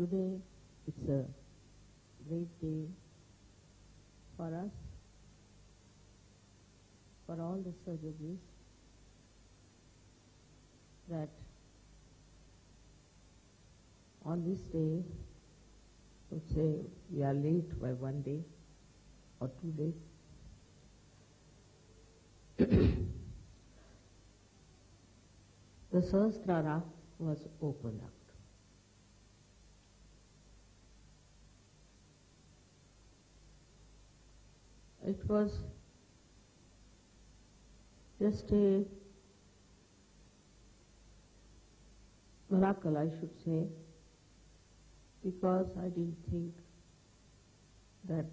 Today it's a great day for us, for all the surgeries, that on this day, let's say we are late by 1 day or 2 days, the Sahasrara was opened up. It was just a miracle, I should say, because I didn't think that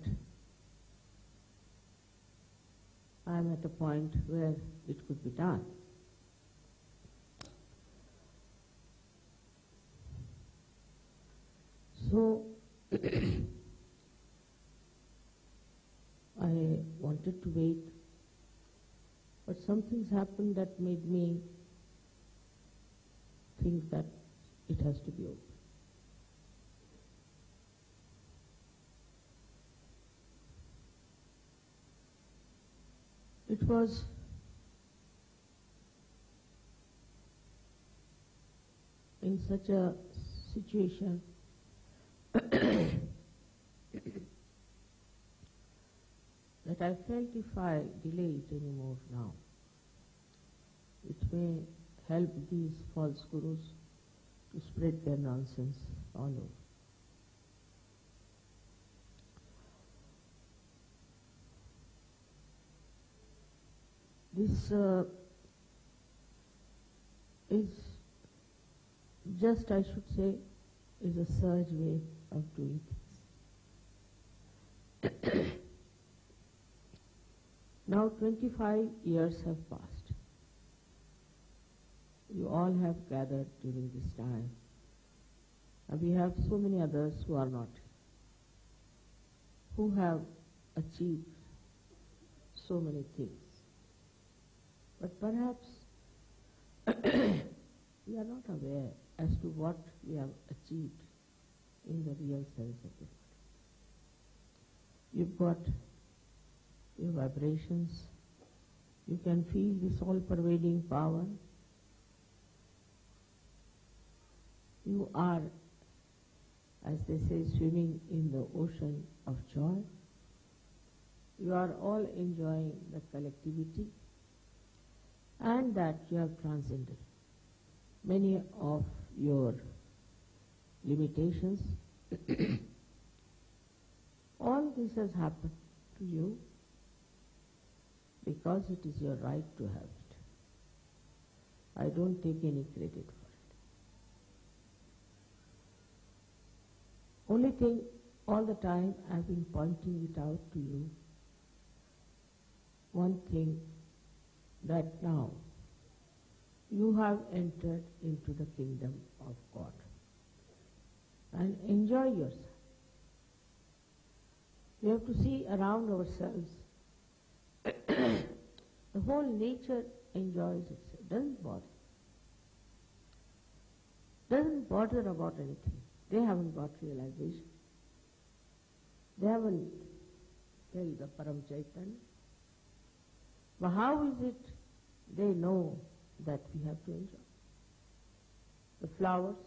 I am at a point where it could be done. So I wanted to wait, but some things happened that made me think that it has to be open. It was in such a situation that I felt if I delay it anymore now, it may help these false gurus to spread their nonsense all over. This is just, I should say, is a surge way of doing things. Now 25 years have passed. You all have gathered during this time. And we have so many others who are not, who have achieved so many things. But perhaps we are not aware as to what we have achieved in the real sense of the word. You've got your vibrations, you can feel this all-pervading power. You are, as they say, swimming in the ocean of joy. You are all enjoying the collectivity, and that you have transcended many of your limitations. All this has happened to you because it is your right to have it. I don't take any credit for it. Only thing, all the time I've been pointing it out to you, one thing, that now you have entered into the kingdom of God and enjoy yourself. We have to see around ourselves. The whole nature enjoys itself, doesn't bother about anything. They haven't got realization. They haven't felt the Param Chaitanya. But how is it they know that we have to enjoy? The flowers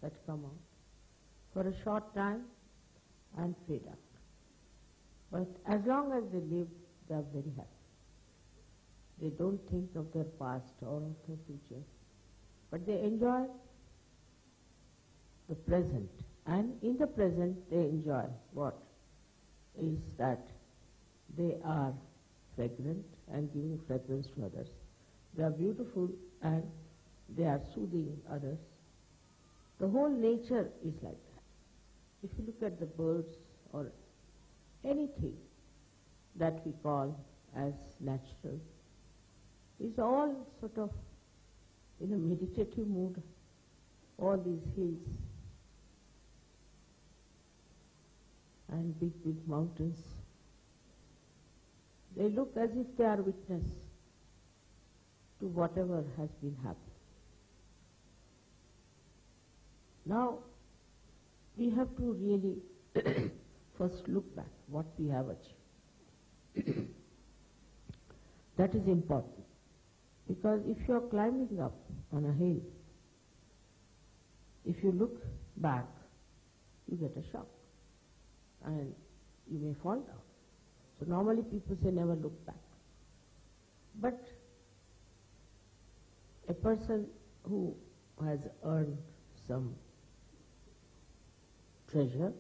that come out for a short time and fade out. But as long as they live, they are very happy. They don't think of their past or of their future, but they enjoy the present. And in the present they enjoy what? Is that they are fragrant and giving fragrance to others. They are beautiful and they are soothing others. The whole nature is like that. If you look at the birds or anything that we call as natural, it's all sort of in a meditative mood. All these hills and big, big mountains, they look as if they are witness to whatever has been happening. Now, we have to really first look back what we have achieved. That is important. Because if you are climbing up on a hill, if you look back, you get a shock and you may fall down. So normally people say never look back. But a person who has earned some treasure,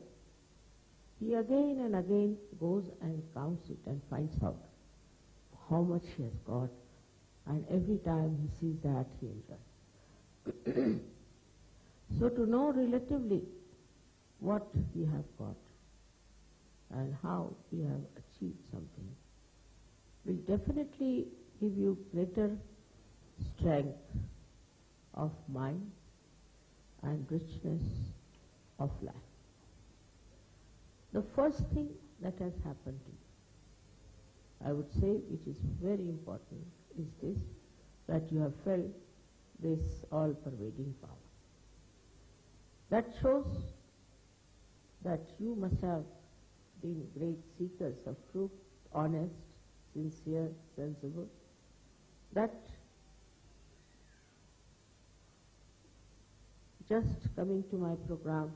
he again and again goes and counts it and finds out how much he has got, and every time he sees that, he enjoys. So to know relatively what we have got and how we have achieved something will definitely give you greater strength of mind and richness of life. The first thing that has happened to you, I would say, which is very important, is this, that you have felt this all-pervading power. That shows that you must have been great seekers of truth, honest, sincere, sensible, that just coming to my program,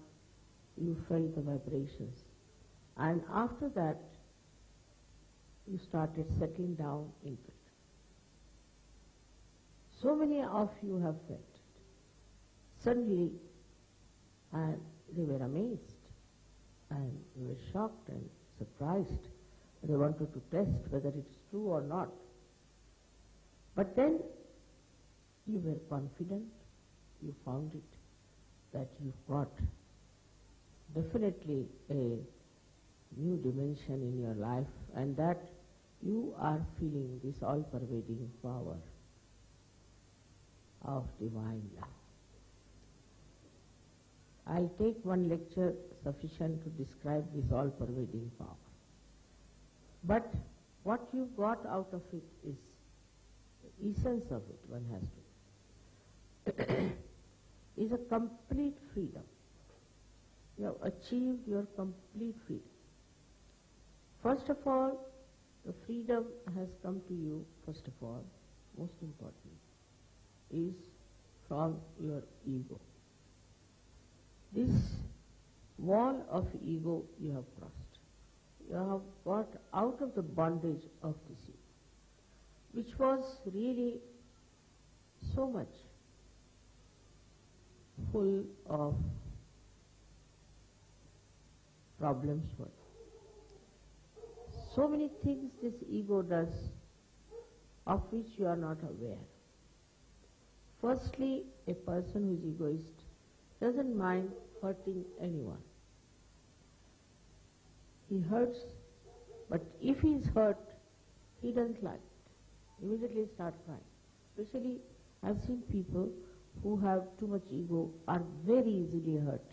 you felt the vibrations. And after that, you started settling down into it. So many of you have felt it. Suddenly, and they were amazed, and they were shocked and surprised. They wanted to test whether it is true or not. But then, you were confident, you found it, that you've got definitely a new dimension in your life, and that you are feeling this all-pervading power of divine love. I'll take one lecture sufficient to describe this all-pervading power. But what you got out of it is the essence of it, one has to, is a complete freedom. You have achieved your complete freedom. First of all, the freedom has come to you, first of all, most important, is from your ego. This wall of ego you have crossed. You have got out of the bondage of this ego, which was really so much full of problems for you. So many things this ego does of which you are not aware. Firstly, a person who is egoist doesn't mind hurting anyone. He hurts, but if he is hurt, he doesn't like it. Immediately start crying. Especially, I've seen people who have too much ego are very easily hurt,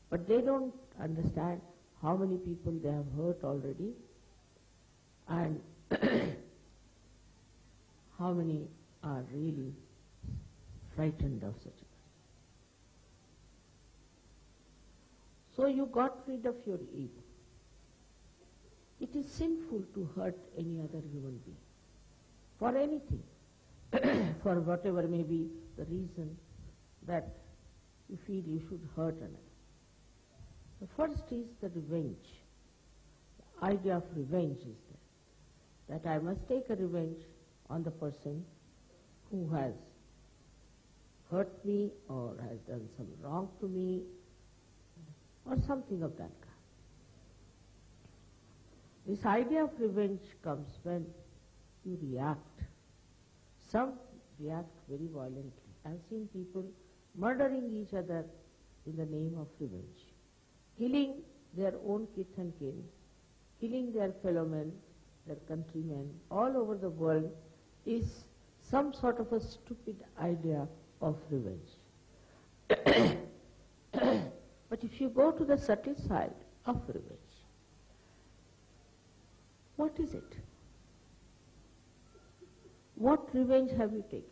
but they don't understand how many people they have hurt already and how many are really frightened of such a person. So you got rid of your ego. It is sinful to hurt any other human being for anything, for whatever may be the reason that you feel you should hurt another. The first is the revenge. The idea of revenge is there, that I must take a revenge on the person who has hurt me or has done some wrong to me or something of that kind. This idea of revenge comes when you react. Some react very violently. I've seen people murdering each other in the name of revenge, killing their own kith and kin, killing their fellow men, their countrymen, all over the world is some sort of a stupid idea of revenge. But if you go to the subtle side of revenge, what is it? What revenge have you taken?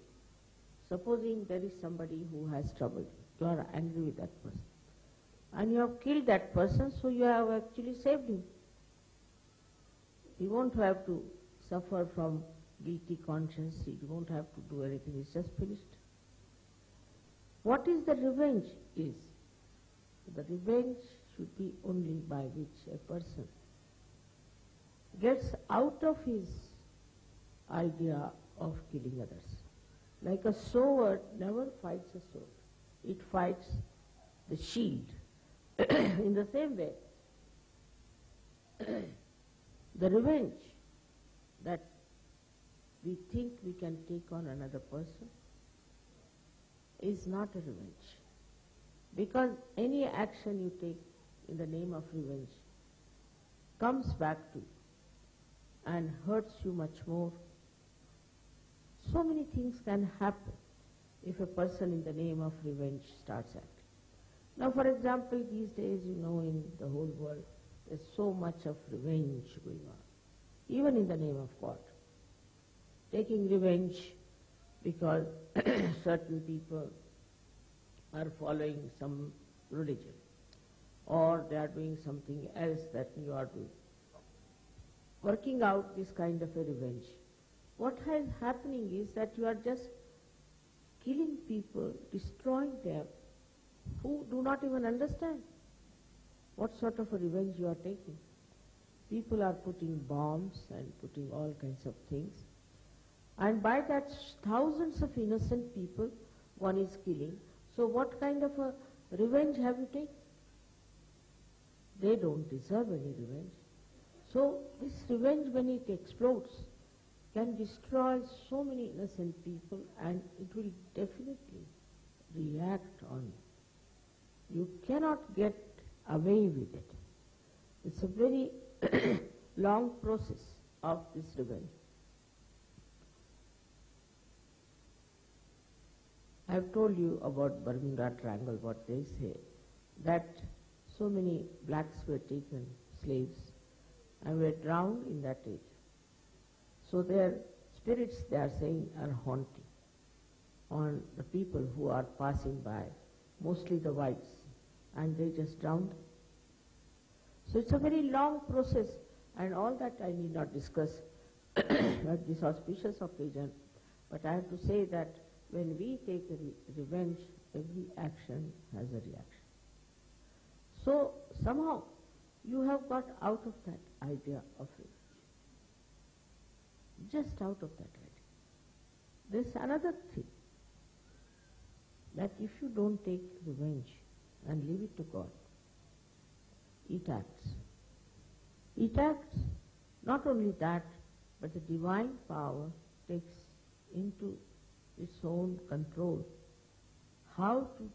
Supposing there is somebody who has troubled you, you are angry with that person. and you have killed that person, so you have actually saved him. He won't have to suffer from guilty conscience, he won't have to do anything, it's just finished. What is the revenge is? The revenge should be only by which a person gets out of his idea of killing others. Like a sword never fights a sword, it fights the shield. In the same way, the revenge that we think we can take on another person is not a revenge. Because any action you take in the name of revenge comes back to you and hurts you much more. So many things can happen if a person in the name of revenge starts acting. Now, for example, these days, in the whole world, there's so much of revenge going on, even in the name of God. Taking revenge because certain people are following some religion, or they are doing something else that you are doing. Working out this kind of a revenge. What is happening is that you are just killing people, destroying them, who do not even understand what sort of a revenge you are taking. People are putting bombs and putting all kinds of things, and by that thousands of innocent people one is killing. So what kind of a revenge have you taken? They don't deserve any revenge. So this revenge, when it explodes, can destroy so many innocent people, and it will definitely react on you. You cannot get away with it. It's a very long process of this revenge. I have told you about Bermuda Triangle, what they say, that so many blacks were taken, slaves, and were drowned in that age. So their spirits, they are saying, are haunting on the people who are passing by, mostly the whites, and they just drowned. So it's a very long process, and all that I need not discuss at this auspicious occasion, but I have to say that when we take revenge, every action has a reaction. So somehow you have got out of that idea of revenge. Just out of that idea. There's another thing, that if you don't take revenge and leave it to God, it acts. It acts. Not only that, but the divine power takes into its own control how to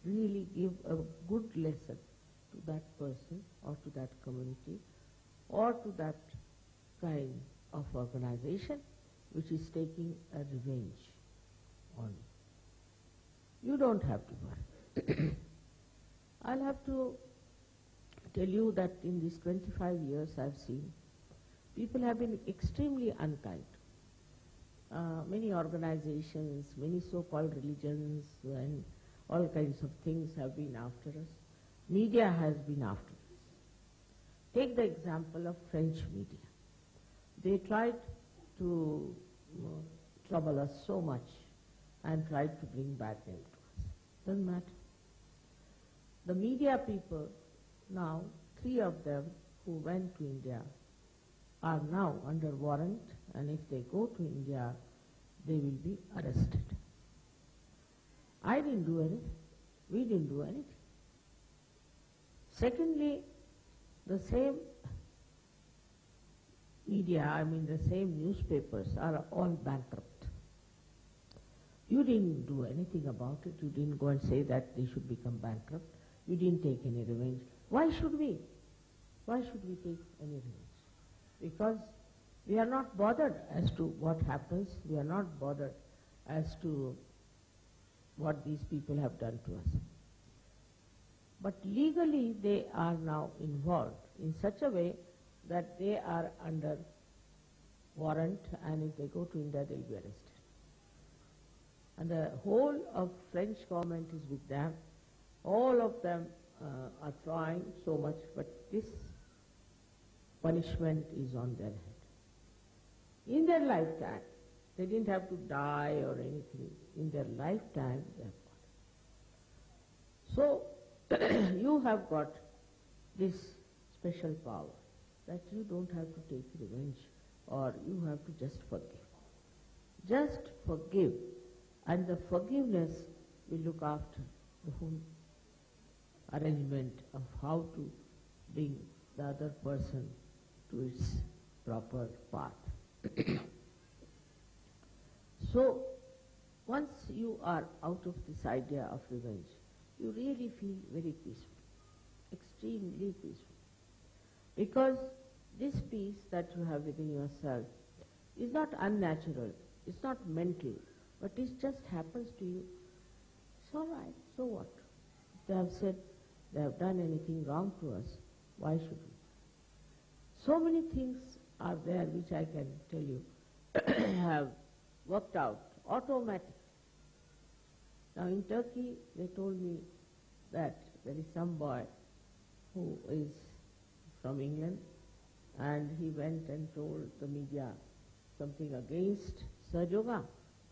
really give a good lesson to that person or to that community or to that kind of organization which is taking a revenge on you. You don't have to worry. I'll have to tell you that in these 25 years I've seen people have been extremely unkind. Many organizations, many so-called religions and all kinds of things have been after us. Media has been after us. Take the example of French media. They tried to trouble us so much and tried to bring bad name to us. Doesn't matter. The media people now, 3 of them who went to India are now under warrant, and if they go to India, they will be arrested. I didn't do anything. We didn't do anything. Secondly, the same media, the same newspapers are all bankrupt. You didn't do anything about it. You didn't go and say that they should become bankrupt. You didn't take any revenge. Why should we? Why should we take any revenge? Because we are not bothered as to what happens. We are not bothered as to what these people have done to us. But legally they are now involved in such a way that they are under warrant, and if they go to India, they'll be arrested. And the whole of French government is with them. All of them are trying so much, but this punishment is on their head. In their lifetime, they didn't have to die or anything. In their lifetime, they have got. So, you have got this special power that you don't have to take revenge or you have to just forgive. Just forgive, and the forgiveness will look after the whole arrangement of how to bring the other person to its proper path. So, once you are out of this idea of revenge, you really feel very peaceful, extremely peaceful. Because this peace that you have within yourself is not unnatural, it's not mental, but it just happens to you. It's all right, so what? If they have said they have done anything wrong to us, why should we? So many things are there which I can tell you have worked out automatically. Now in Turkey, they told me that there is some boy who is from England, and he went and told the media something against Sajoga,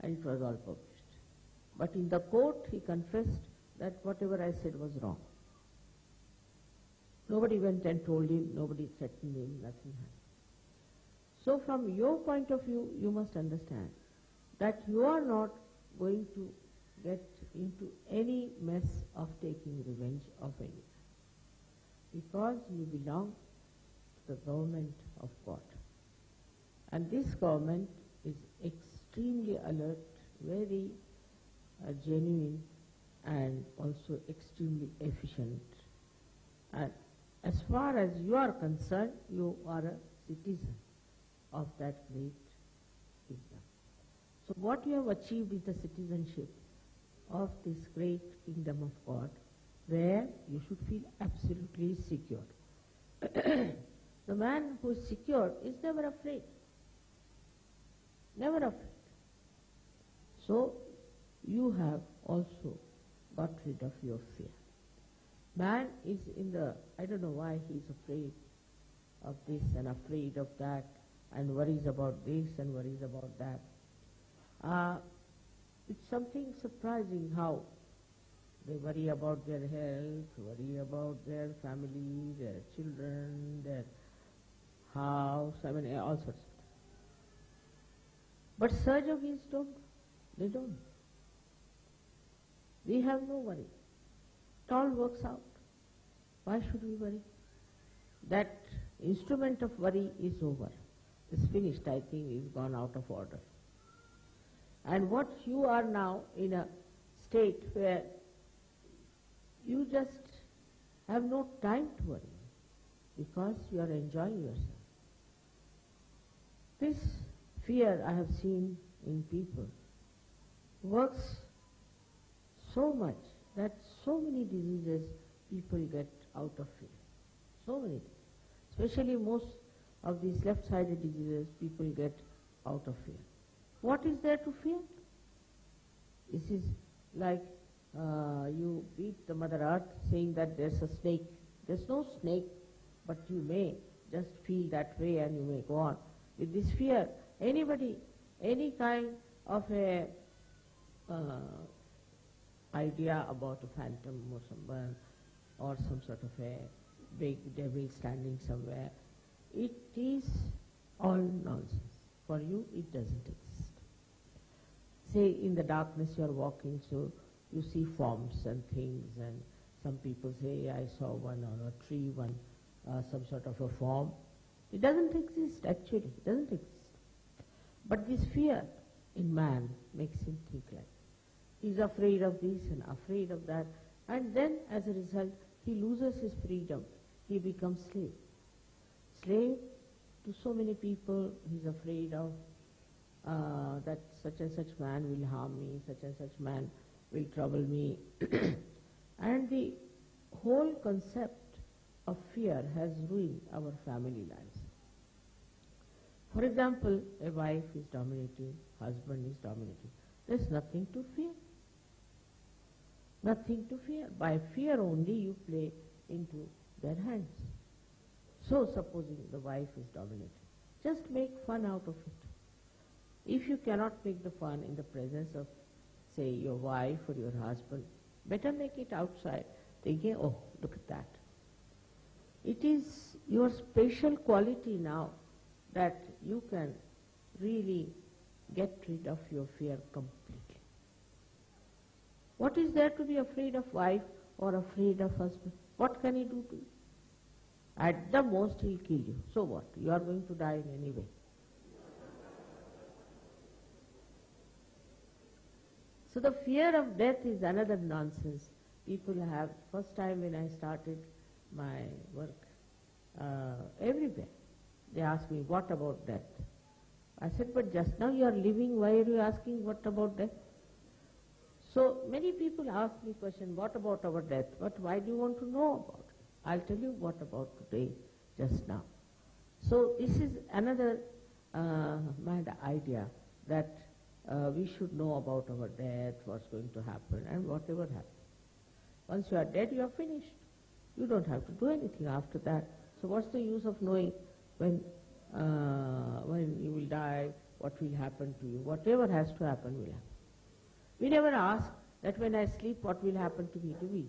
and it was all published. But in the court, he confessed that whatever I said was wrong. Nobody went and told him, nobody threatened him, nothing happened. So from your point of view, you must understand that you are not going to get into any mess of taking revenge of anyone, because you belong to the government of God. And this government is extremely alert, very genuine, and also extremely efficient. And as far as you are concerned, you are a citizen of that great kingdom. So what you have achieved is the citizenship of this great kingdom of God, where you should feel absolutely secure. The man who is secure is never afraid. Never afraid. So you have also got rid of your fear. Man is in the, I don't know why he is afraid of this and afraid of that, and worries about this and worries about that. It's something surprising how they worry about their health, worry about their family, their children, their house, I mean all sorts of things. But Sahajogis don't. They don't. We have no worry. It all works out. Why should we worry? That instrument of worry is over. It's finished, I think, is gone out of order. And what you are now in a state where you just have no time to worry because you are enjoying yourself. This fear I have seen in people works so much that so many diseases people get out of fear. So many. Especially most of these left-sided diseases people get out of fear. What is there to fear? This is like you beat the Mother Earth saying that there's a snake. There's no snake, but you may just feel that way and you may go on. With this fear, anybody, any kind of a idea about a phantom or someone or some sort of a big devil standing somewhere, it is all nonsense. For you, it doesn't exist. Say in the darkness you are walking, so you see forms and things, and some people say, I saw one on a tree, some sort of a form. It doesn't exist actually, it doesn't exist. But this fear in man makes him think like he's afraid of this and afraid of that, and then as a result he loses his freedom. He becomes slave. Slave to so many people. He's afraid of that such and such man will harm me, such and such man will trouble me. And the whole concept of fear has ruined our family lives. For example, a wife is dominating, husband is dominating. There's nothing to fear. Nothing to fear. By fear only you play into their hands. So supposing the wife is dominating, just make fun out of it. If you cannot make the fun in the presence of, say, your wife or your husband, better make it outside, thinking, oh, look at that. It is your special quality now that you can really get rid of your fear completely. What is there to be afraid of wife or afraid of husband? What can he do to you? At the most he'll kill you. So what? You are going to die in any way. So the fear of death is another nonsense people have. First time when I started my work, everywhere, they asked me, what about death? I said, but just now you are living, why are you asking what about death? So many people ask me question, what about our death? But why do you want to know about it? I'll tell you what about today, just now. So this is another mad idea that we should know about our death, what's going to happen, and whatever happens. Once you are dead, you are finished. You don't have to do anything after that. So what's the use of knowing when you will die, what will happen to you? Whatever has to happen will happen. We never ask that when I sleep, what will happen to me, do we?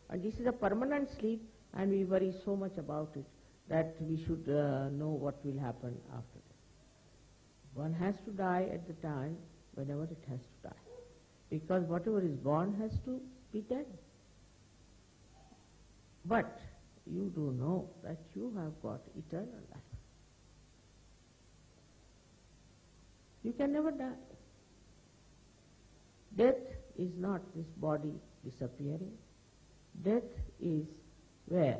And this is a permanent sleep, and we worry so much about it that we should know what will happen after that. One has to die at the time whenever it has to die, because whatever is born has to be dead. But you do know that you have got eternal life. You can never die. Death is not this body disappearing. Death is where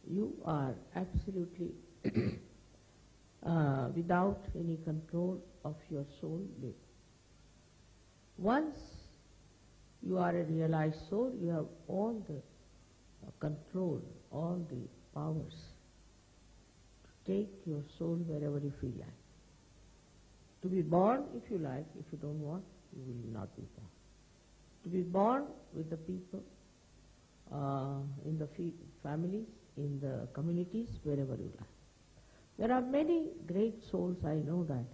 you are absolutely without any control of your soul live. Once you are a realized soul, you have all the control, all the powers to take your soul wherever you feel like. To be born if you like, if you don't want, you will not be born. To be born with the people, in the families, in the communities, wherever you like. There are many great souls, I know that,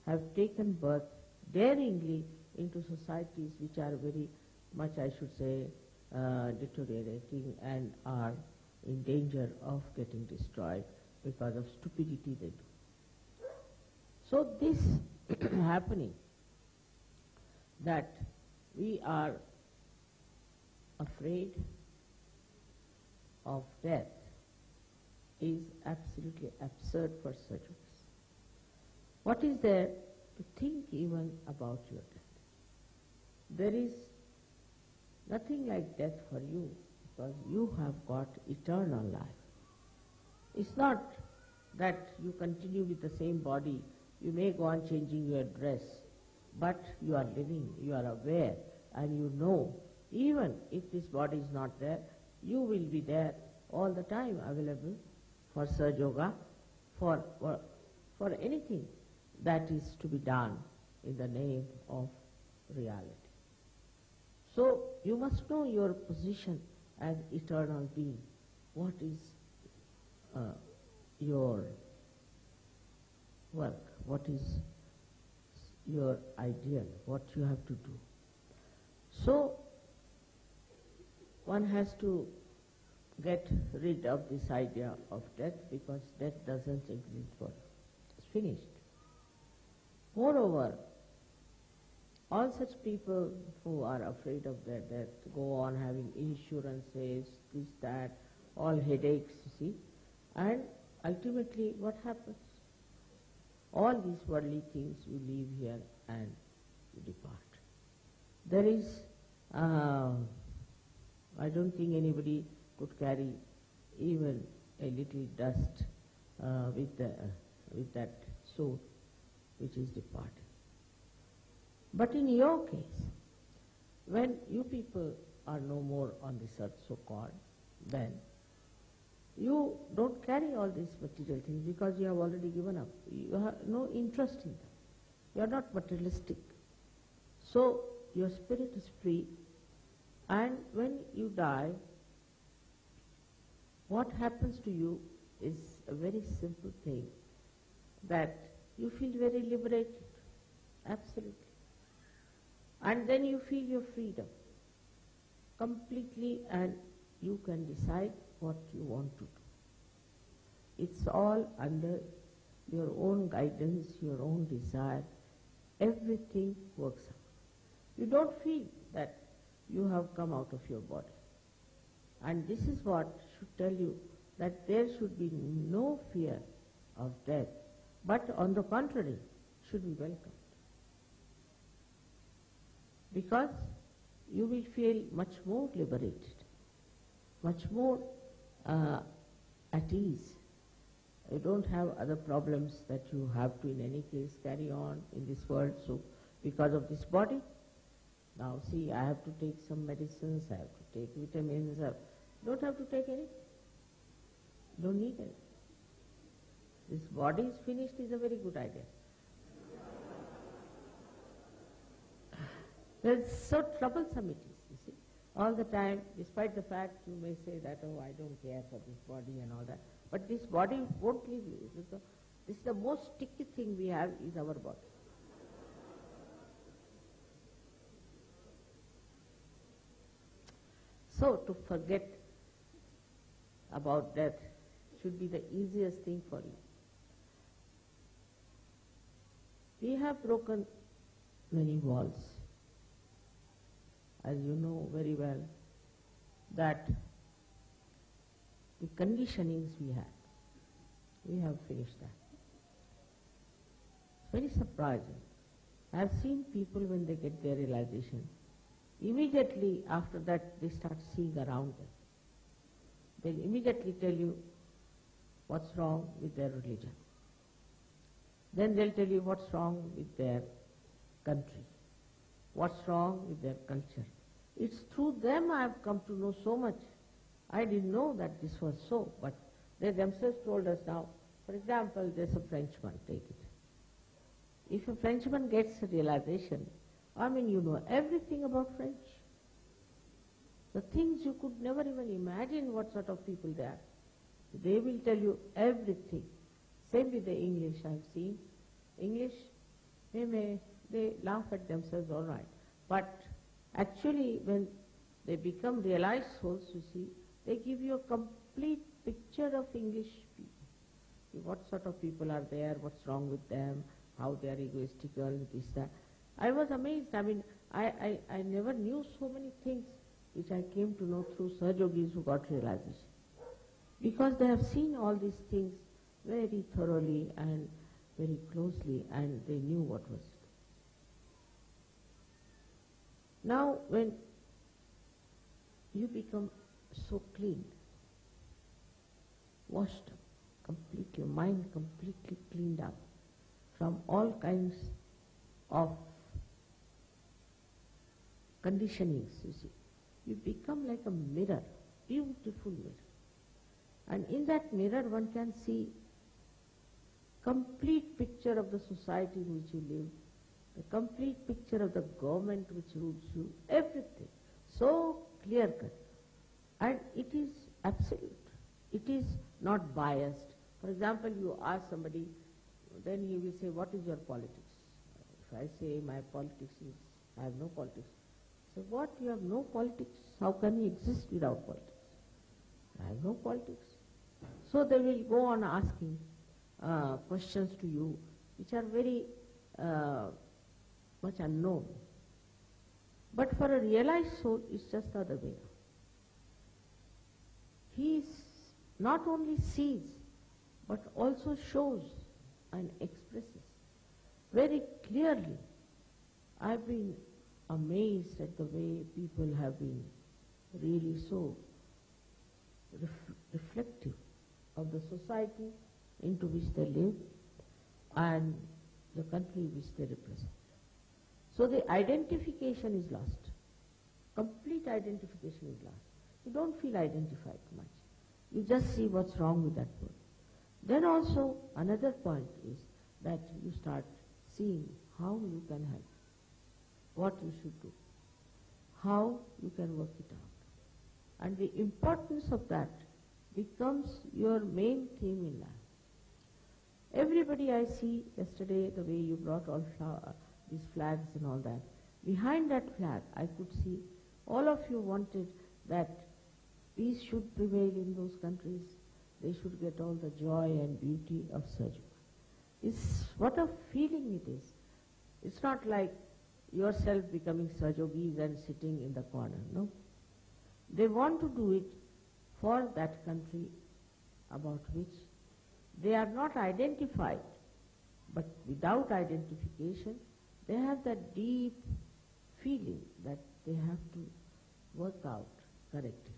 have taken birth daringly into societies which are very much, I should say, deteriorating and are in danger of getting destroyed because of stupidity they do. So this happening, that we are afraid of death, is absolutely absurd for such of us. What is there to think even about your death? There is nothing like death for you, because you have got eternal life. It's not that you continue with the same body. You may go on changing your dress, but you are living, you are aware, and you know, even if this body is not there, you will be there all the time, available for Saj Yoga, for anything that is to be done in the name of reality. So you must know your position as eternal being. What is your work? What is your ideal? What you have to do? So one has to get rid of this idea of death, because death doesn't exist for us. It's finished. Moreover, all such people who are afraid of their death go on having insurances, this, that, all headaches, you see, and ultimately what happens? All these worldly things you leave here and you depart. There is, I don't think anybody could carry even a little dust with that soul which is departed. But in your case, when you people are no more on this earth, so-called, then you don't carry all these material things, because you have already given up. You have no interest in them. You are not materialistic. So your spirit is free, And when you die, what happens to you is a very simple thing, that you feel very liberated, absolutely. And then you feel your freedom completely, and you can decide what you want to do. It's all under your own guidance, your own desire. Everything works out. You don't feel that you have come out of your body. And this is what should tell you that there should be no fear of death, but on the contrary, should be welcomed. Because you will feel much more liberated, much more at ease. You don't have other problems that you have to in any case carry on in this world. So because of this body, now see, I have to take some medicines, I have to take vitamins, I don't have to take any. Don't need any. This body is finished is a very good idea. It's so troublesome it is, you see. All the time, despite the fact you may say that, oh, I don't care for this body and all that, but this body won't leave you. This is the most sticky thing we have is our body. So to forget about death should be the easiest thing for you. We have broken many walls. As you know very well, that the conditionings we have finished that. It's very surprising. I have seen people when they get their realization, immediately after that they start seeing around them. They'll immediately tell you what's wrong with their religion. Then they'll tell you what's wrong with their country, what's wrong with their culture. It's through them I have come to know so much. I didn't know that this was so, but they themselves told us now. For example, there's a Frenchman, take it. If a Frenchman gets a realization, I mean, you know everything about French. The things you could never even imagine what sort of people they are. They will tell you everything. Same with the English I've seen. English, they laugh at themselves, all right. But actually when they become realized souls, you see, they give you a complete picture of English people. What sort of people are there, what's wrong with them, how they are egoistical, this, that. I was amazed. I mean, I never knew so many things which I came to know through Sahajogis who got realization. Because they have seen all these things very thoroughly and very closely, and they knew what was it. Now when you become so clean, washed up completely, your mind completely cleaned up from all kinds of conditionings, you see, you become like a mirror, beautiful mirror. And in that mirror one can see complete picture of the society in which you live, the complete picture of the government which rules you, everything. So clear cut. And it is absolute. It is not biased. For example, you ask somebody, then he will say, what is your politics? If I say my politics is, I have no politics. So what, you have no politics? How can you exist without politics? I have no politics. So they will go on asking questions to you which are very much unknown. But for a realized soul, it's just the other way. He not only sees, but also shows and expresses very clearly. I've been amazed at the way people have been really so reflective of the society into which they live and the country which they represent. So the identification is lost. Complete identification is lost. You don't feel identified much. You just see what's wrong with that person. Then also another point is that you start seeing how you can help, what you should do, how you can work it out. And the importance of that becomes your main theme in life. Everybody I see yesterday, the way you brought all these flags and all that, behind that flag I could see all of you wanted that peace should prevail in those countries. They should get all the joy and beauty of Sahaja. It's what a feeling it is. It's not like yourself becoming Sahajogis and sitting in the corner, no. They want to do it for that country about which they are not identified, but without identification, they have that deep feeling that they have to work out correctly.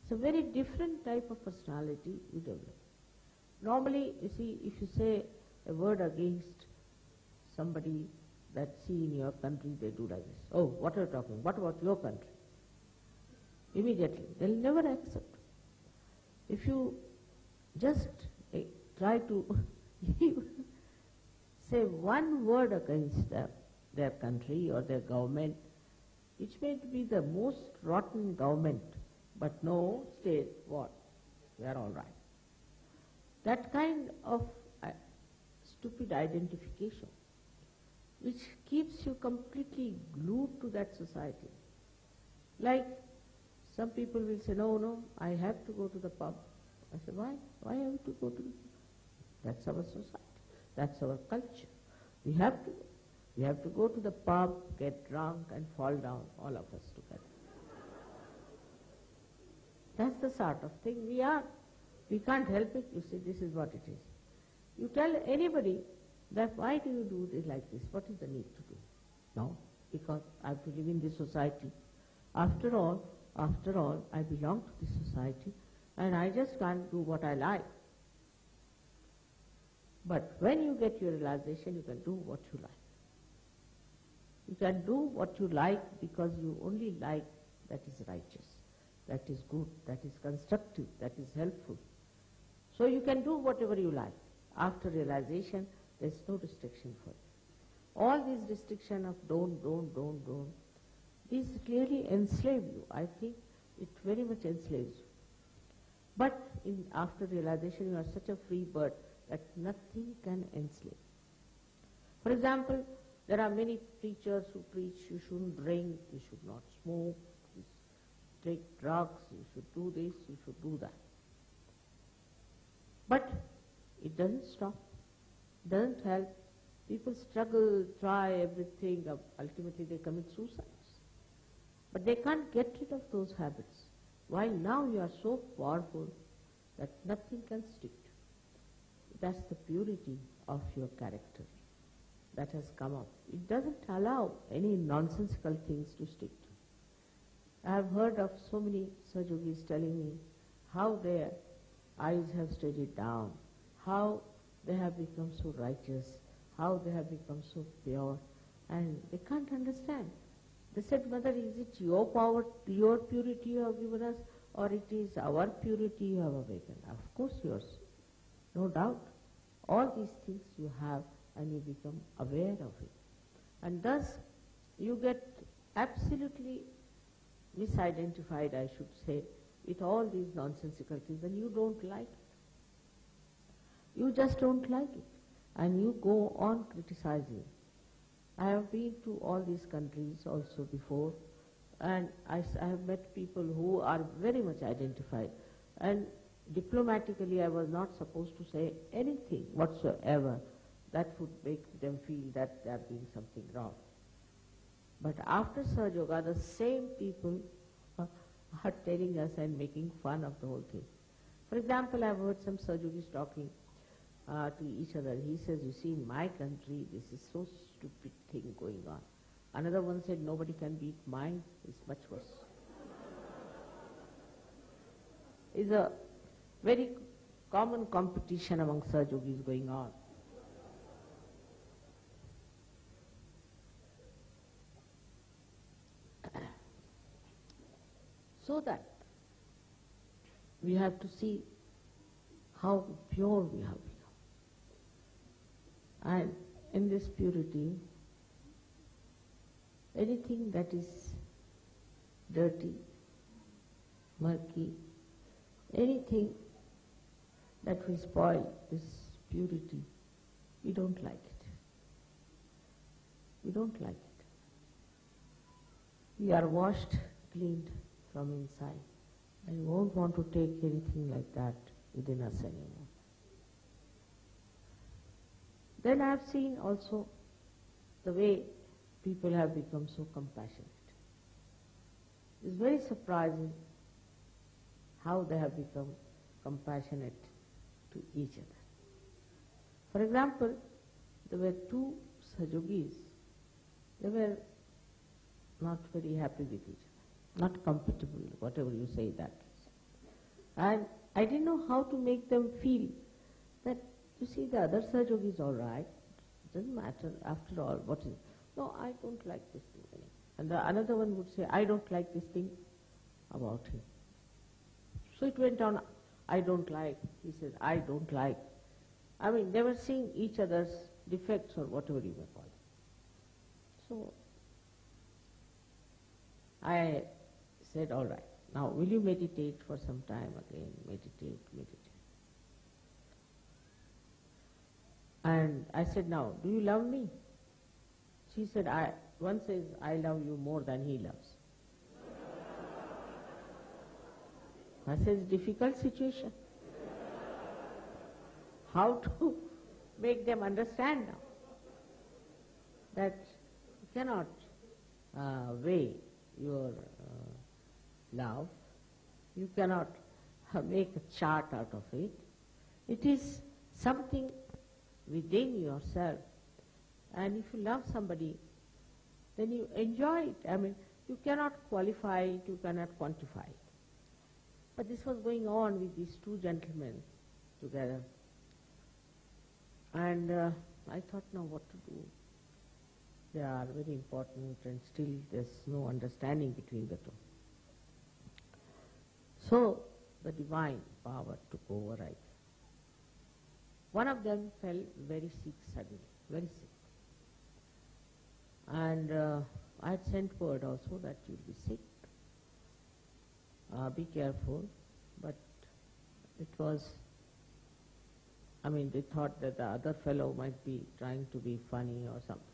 It's a very different type of personality you develop. Normally, you see, if you say a word against somebody that see in your country, they do like this. Oh, what are you talking? What about your country? Immediately, they'll never accept. If you just try to say one word against their country or their government, it may be the most rotten government, but no, state, what? We are all right. That kind of stupid identification, which keeps you completely glued to that society. Like some people will say, no, I have to go to the pub. I say, why? Why have to go to the pub? That's our society. That's our culture. We have to go. We have to go to the pub, get drunk and fall down, all of us together. That's the sort of thing we are. We can't help it. You see, this is what it is. You tell anybody that why do you do this like this? What is the need to do? No, because I have to live in this society. After all, I belong to this society and I just can't do what I like. But when you get your realization, you can do what you like. You can do what you like because you only like that is righteous, that is good, that is constructive, that is helpful. So you can do whatever you like. After realization, there is no restriction for it. All these restriction of don't, these clearly enslave you. I think it very much enslaves you. But after realization, you are such a free bird that nothing can enslave. For example, there are many preachers who preach you shouldn't drink, you should not smoke, you should take drugs, you should do this, you should do that. But it doesn't stop, doesn't help. People struggle, try everything, ultimately they commit suicides. But they can't get rid of those habits. While now you are so powerful that nothing can stick to you. That's the purity of your character that has come up. It doesn't allow any nonsensical things to stick to. I have heard of so many Sahajogis telling me how their eyes have steadied down, how they have become so righteous, how they have become so pure, and they can't understand. They said, Mother, is it your power, your purity you have given us, or it is our purity you have awakened? Of course yours, no doubt. All these things you have and you become aware of it. And thus you get absolutely misidentified, I should say, with all these nonsensical things, and you don't like it. You just don't like it, and you go on criticizing. I have been to all these countries also before, and I have met people who are very much identified, and diplomatically I was not supposed to say anything whatsoever that would make them feel that they are doing something wrong. But after Sahaja Yoga, the same people are telling us and making fun of the whole thing. For example, I have heard some Sahajogis talking to each other. He says, you see, in my country, this is so stupid thing going on. Another one said, nobody can beat mine. It's much worse. It's a very common competition among Sahajogis going on. So that we have to see how pure we have become. And in this purity, anything that is dirty, murky, anything that will spoil this purity, we don't like it. We don't like it. We are washed, cleaned from inside, and we won't want to take anything like that within us anymore. Then I have seen also the way people have become so compassionate. It's very surprising how they have become compassionate to each other. For example, there were two Sahajogis. They were not very happy with each other, not compatible, whatever you say that. And I didn't know how to make them feel that, you see, the other Sahajogi is all right, it doesn't matter, after all, what is it? No, I don't like this thing anymore. And the another one would say, I don't like this thing about him. So it went on, I don't like, he says, I don't like. I mean, they were seeing each other's defects or whatever you may call it. So I said, all right, now will you meditate for some time again? Meditate. And I said, now, do you love me? She said, one says, I love you more than he loves. I said, difficult situation. How to make them understand now that you cannot weigh your love, you cannot make a chart out of it. It is something within yourself, and if you love somebody, then you enjoy it. I mean, you cannot qualify it, you cannot quantify it. But this was going on with these two gentlemen together. And I thought, now what to do? They are very important and still there's no understanding between the two. So the divine power took over, I think. One of them fell very sick suddenly, very sick. And I had sent word also that you'll be sick. Be careful. But it was, I mean, they thought that the other fellow might be trying to be funny or something.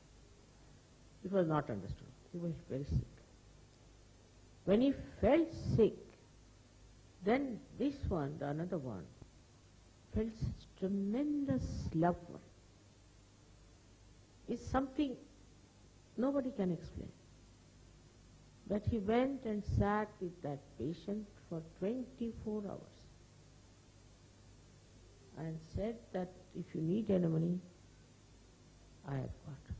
It was not understood. He was very sick. When he felt sick, then this one, the another one, felt such tremendous love for him. It's something nobody can explain. That he went and sat with that patient for 24 hours and said that if you need any money, I have got.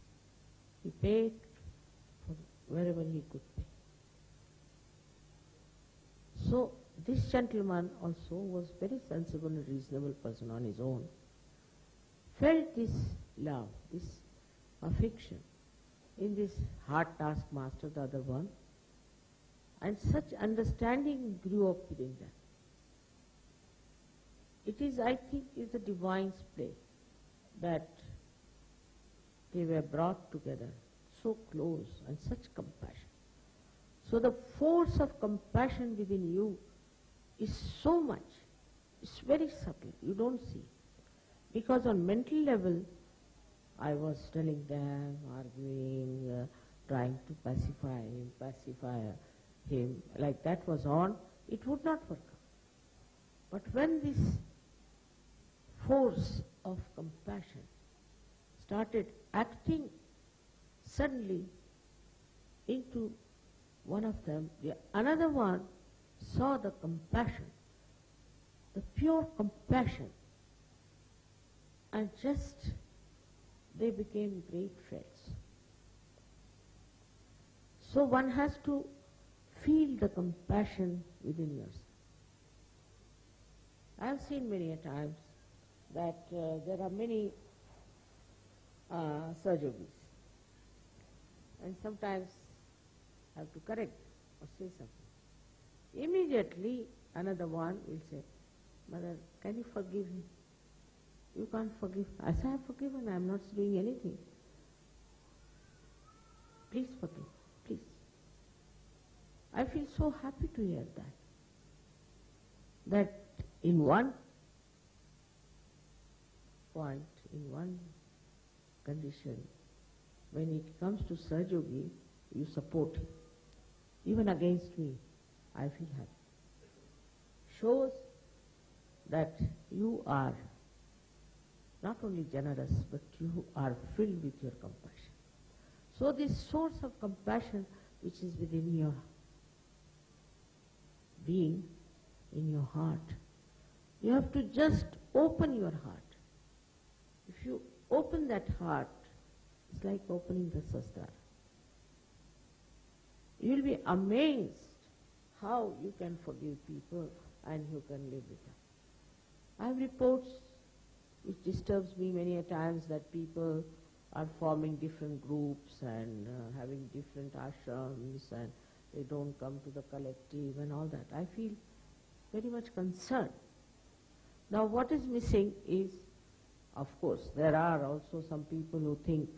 He paid for wherever he could pay. So this gentleman also was very sensible and reasonable person on his own, felt this love, this affection in this hard taskmaster, the other one, and such understanding grew up within them. It is, I think, is the divine's play that they were brought together so close and such compassion. So the force of compassion within you is so much, it's very subtle, you don't see. Because on mental level, I was telling them, arguing, trying to pacify him, like that was on, it would not work out. But when this force of compassion started acting suddenly into one of them, the another one saw the compassion, the pure compassion, and just they became great friends. So one has to feel the compassion within yourself. I have seen many a times that there are many Sahajogis, and sometimes I have to correct or say something. Immediately another one will say, Mother, can you forgive him? You can't forgive. I say, I have forgiven, I am not doing anything. Please forgive, please. I feel so happy to hear that. That in one point, in one condition, when it comes to Sahajogi, you support him. Even against me, I feel happy. Shows that you are not only generous, but you are filled with your compassion. So this source of compassion which is within your being, in your heart, you have to just open your heart. If you open that heart, it's like opening the Sahasrara. You will be amazed how you can forgive people and you can live with them. I have reports which disturbs me many a times that people are forming different groups and having different ashrams and they don't come to the collective and all that. I feel very much concerned. Now what is missing is, of course, there are also some people who think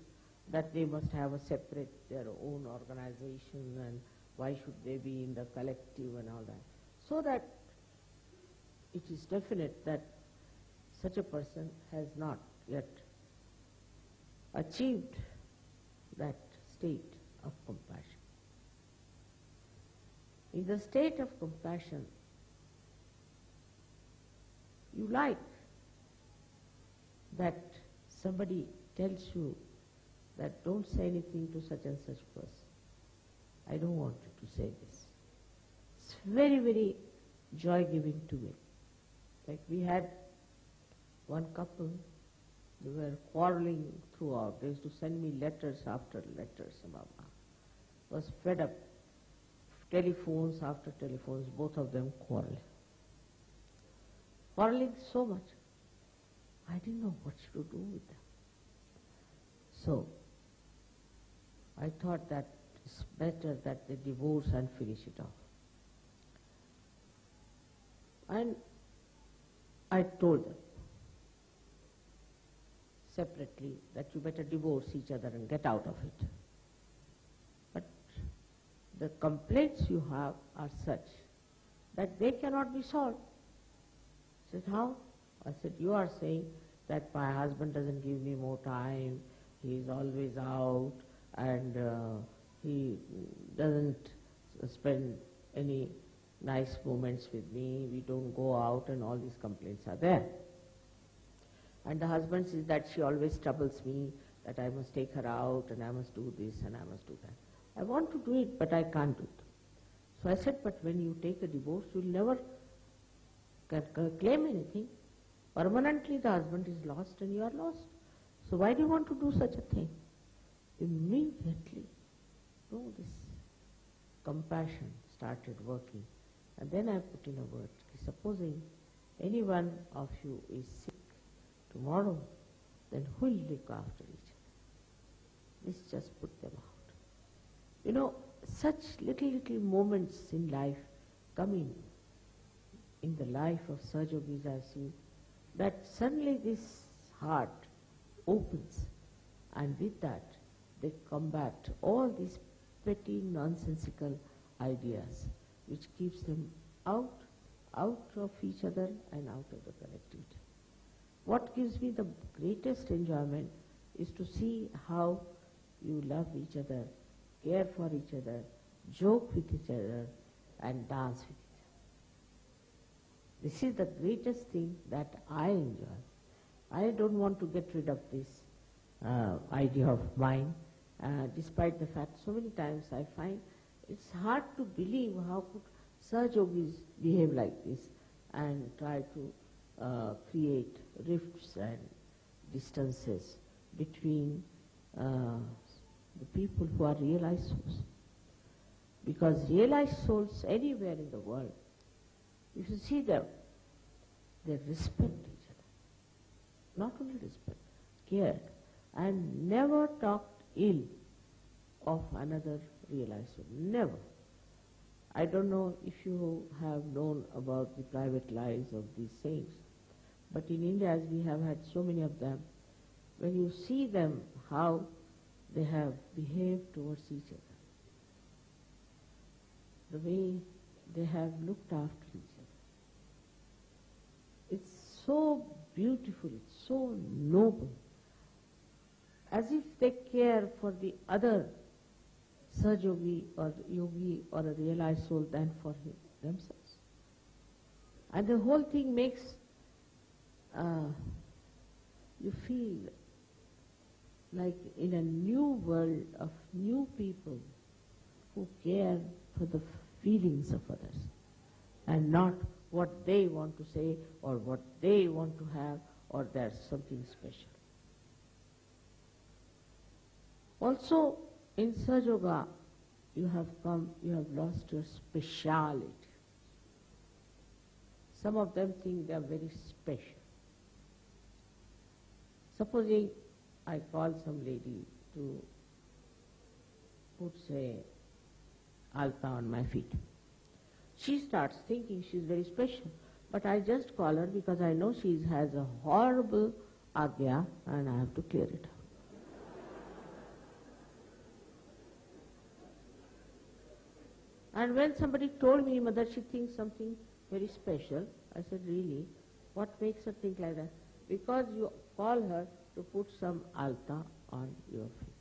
that they must have a separate, their own organization and why should they be in the collective and all that. So that it is definite that such a person has not yet achieved that state of compassion. In the state of compassion, you like that somebody tells you that don't say anything to such and such person. I don't want you to say this. It's very, very joy-giving to me. Like we had one couple, they were quarreling throughout. They used to send me letters after letters. Was fed up. Telephones after telephones, both of them quarreling. Quarreling so much. I didn't know what to do with them. So, I thought that it's better that they divorce and finish it off. And I told them separately that you better divorce each other and get out of it. But the complaints you have are such that they cannot be solved. I said, how? I said, you are saying that my husband doesn't give me more time, he is always out, and he doesn't spend any nice moments with me, we don't go out, and all these complaints are there. And the husband says that she always troubles me, that I must take her out, and I must do this, and I must do that. I want to do it, but I can't do it. So I said, but when you take a divorce, you'll never claim anything. Permanently the husband is lost and you are lost. So why do you want to do such a thing? Immediately, this compassion started working. And then I put in a word, supposing any one of you is sick tomorrow, then who will look after each other? Let's just put them out. You know, such little moments in life come in the life of Sahajogis I've seen, that suddenly this heart opens, and with that they combat all these petty nonsensical ideas which keeps them out of each other and out of the collectivity. What gives me the greatest enjoyment is to see how you love each other, care for each other, joke with each other, and dance with each other. This is the greatest thing that I enjoy. I don't want to get rid of this idea of mine, despite the fact so many times I find it's hard to believe how could Sahajogis behave like this and try to create rifts and distances between the people who are realized souls. Because realized souls anywhere in the world, if you see them, they respect each other. Not only respect, care, and never talked ill of another realized soul. Never. I don't know if you have known about the private lives of these saints, but in India, as we have had so many of them, when you see them, how they have behaved towards each other, the way they have looked after each other. It's so beautiful, it's so noble, as if they care for the other Sahajogi or yogi or a realized soul than for themselves. And the whole thing makes you feel like in a new world of new people who care for the feelings of others and not what they want to say or what they want to have or there's something special. Also, in Sahajoga, you have lost your speciality. Some of them think they are very special. Supposing I call some lady to put, say, alta on my feet. She starts thinking she's very special, but I just call her because I know she has a horrible agya and I have to clear it out. And when somebody told me, Mother, she thinks something very special, I said, really? What makes her think like that? Because you call her to put some alta on your feet.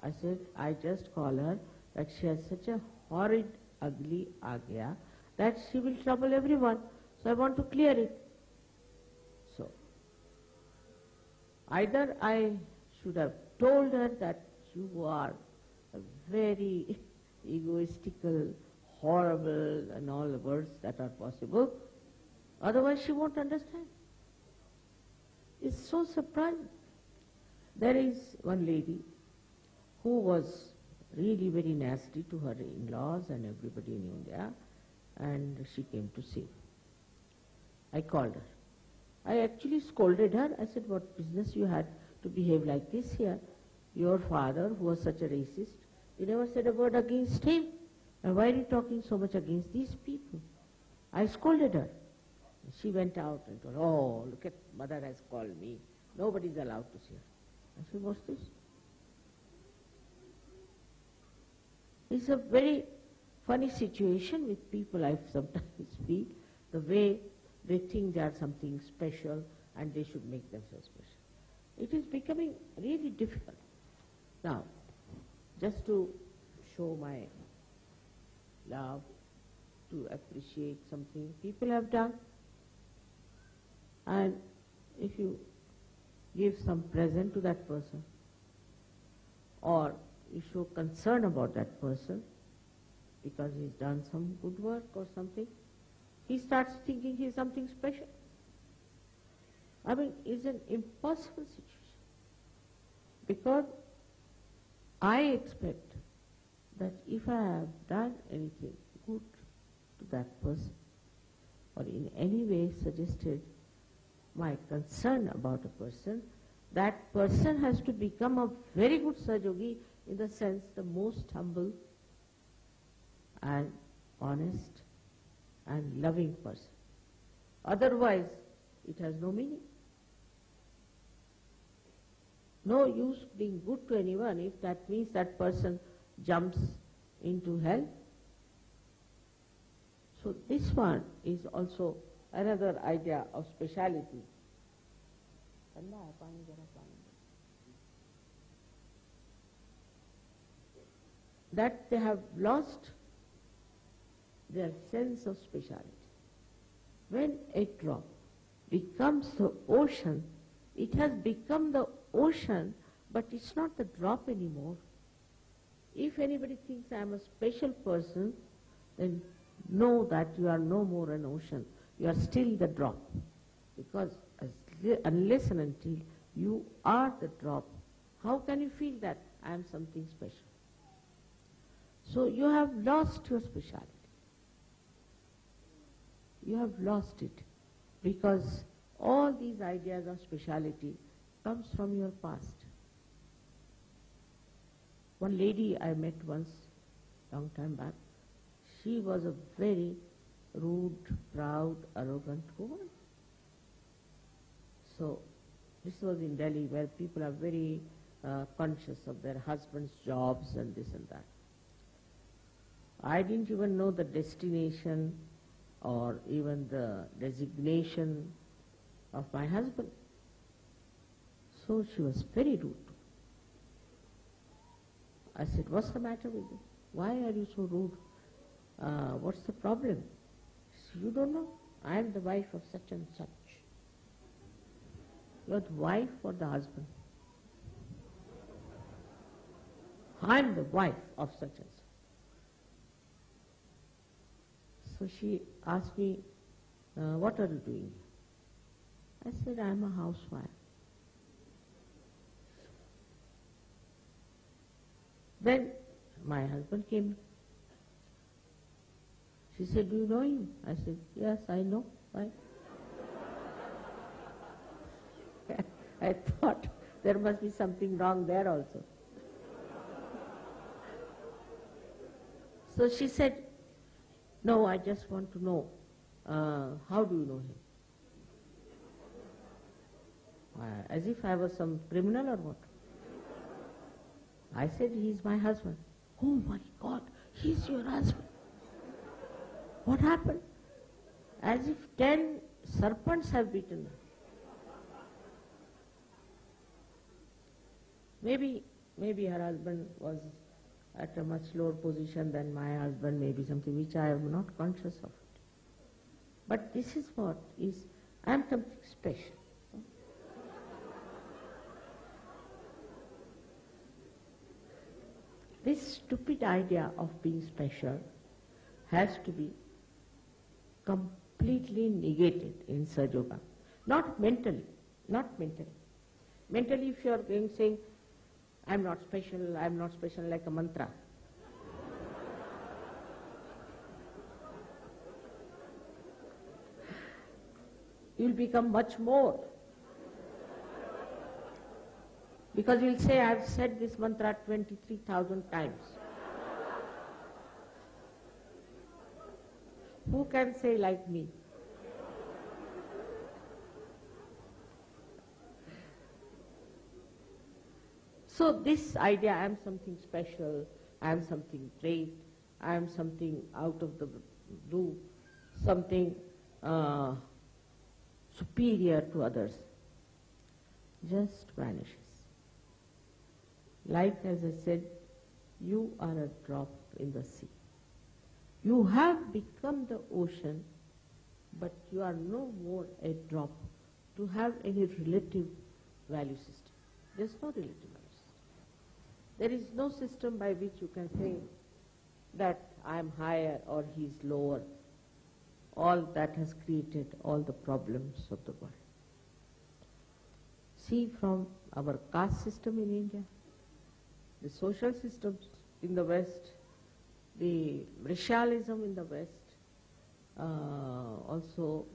I said, I just call her that she has such a horrid, ugly agya that she will trouble everyone. So I want to clear it. So, either I should have told her that you are a very egoistical, horrible, and all the words that are possible. Otherwise she won't understand. It's so surprising. There is one lady who was really very nasty to her in-laws and everybody in India, and she came to see me. I called her. I actually scolded her. I said, what business you had to behave like this here? Your father, who was such a racist, you never said a word against him. And why are you talking so much against these people? I scolded her. She went out and told, oh, look at, Mother has called me. Nobody's allowed to see her. I said, what's this? It's a very funny situation with people, I sometimes feel, the way they think they are something special and they should make themselves special. It is becoming really difficult. Now, just to show my love, to appreciate something people have done, and if you give some present to that person, or you show concern about that person because he's done some good work or something, he starts thinking he's something special. I mean, it's an impossible situation, because I expect that if I have done anything good to that person or in any way suggested my concern about a person, that person has to become a very good Sahajogi, in the sense the most humble and honest and loving person. Otherwise, it has no meaning. No use being good to anyone if that means that person jumps into hell. So this one is also another idea of speciality. That they have lost their sense of speciality. When a drop becomes the ocean, it has become the ocean, but it's not the drop anymore. If anybody thinks I am a special person, then know that you are no more an ocean. You are still the drop. Because unless and until you are the drop, how can you feel that I am something special? So you have lost your speciality. You have lost it because all these ideas of speciality comes from your past. One lady I met once, long time back, she was a very rude, proud, arrogant woman. So this was in Delhi, where people are very conscious of their husbands' jobs and this and that. I didn't even know the destination or even the designation of my husband. So she was very rude. I said, what's the matter with you? Why are you so rude? What's the problem? She said, you don't know? I am the wife of such and such. You're the wife or the husband? I am the wife of such and such. So she asked me, what are you doing? I said, I am a housewife. Then my husband came. She said, do you know him? I said, yes, I know. Why? I thought there must be something wrong there also. So she said, no, I just want to know, how do you know him? As if I was some criminal or what? I said, he's my husband. Oh my God, he's your husband. What happened? As if 10 serpents have bitten her. Maybe her husband was at a much lower position than my husband, maybe something which I am not conscious of it. But this is what is, I am something special. This stupid idea of being special has to be completely negated in Sahaja Yoga. Not mentally. Mentally, if you are saying, I am not special like a mantra. You will become much more. Because you will say, I have said this mantra 23,000 times. Who can say like me? So this idea, I am something special, I am something great, I am something out of the blue, something superior to others, just vanishes. Like as I said, you are a drop in the sea. You have become the ocean, but you are no more a drop to have any relative value system. There is no relative value system. There is no system by which you can say that I am higher or he is lower. All that has created all the problems of the world. See, from our caste system in India, the social systems in the West, the racialism in the West, also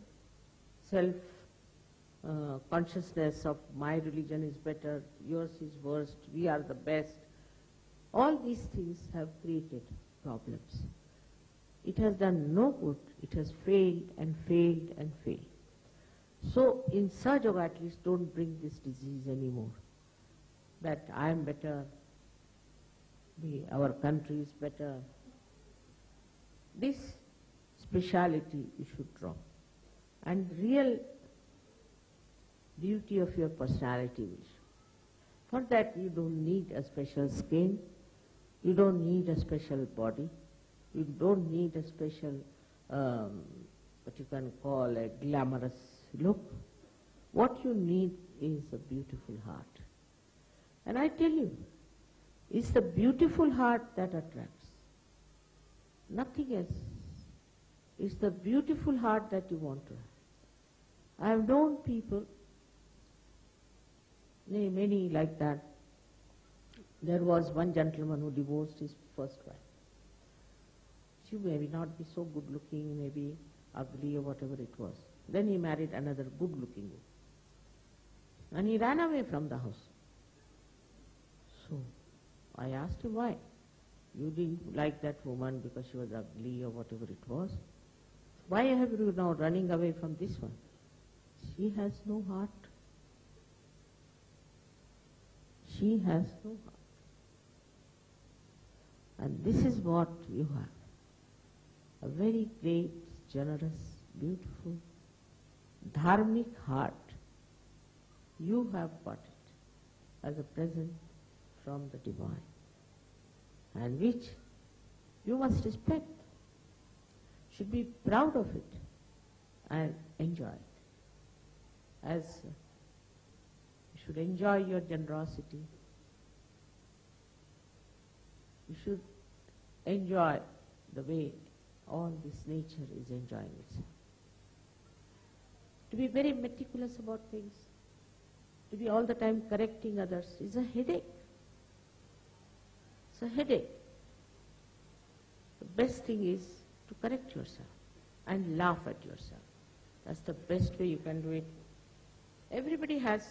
self-consciousness of my religion is better, yours is worst, we are the best. All these things have created problems. It has done no good. It has failed and failed and failed. So in Sahaja Yoga, at least don't bring this disease anymore. That I am better, our country is better. This speciality you should drop. And real beauty of your personality will show. For that you don't need a special skin, you don't need a special body, you don't need a special, what you can call a glamorous look. What you need is a beautiful heart. And I tell you, it's the beautiful heart that attracts. Nothing else. It's the beautiful heart that you want to have. I have known people, many like that. There was one gentleman who divorced his first wife. She may not be so good looking, maybe ugly or whatever it was. Then he married another good looking woman. And he ran away from the house. So I asked him why. You didn't like that woman because she was ugly or whatever it was. Why have you now running away from this one? She has no heart. She has no heart. And this is what you have. a very great, generous, beautiful, dharmic heart. You have got it as a present from the divine, and which you must respect, should be proud of it and enjoy it. As you should enjoy your generosity, you should enjoy the way all this nature is enjoying itself. To be very meticulous about things, to be all the time correcting others is a headache. It's a headache. The best thing is to correct yourself and laugh at yourself. That's the best way you can do it. Everybody has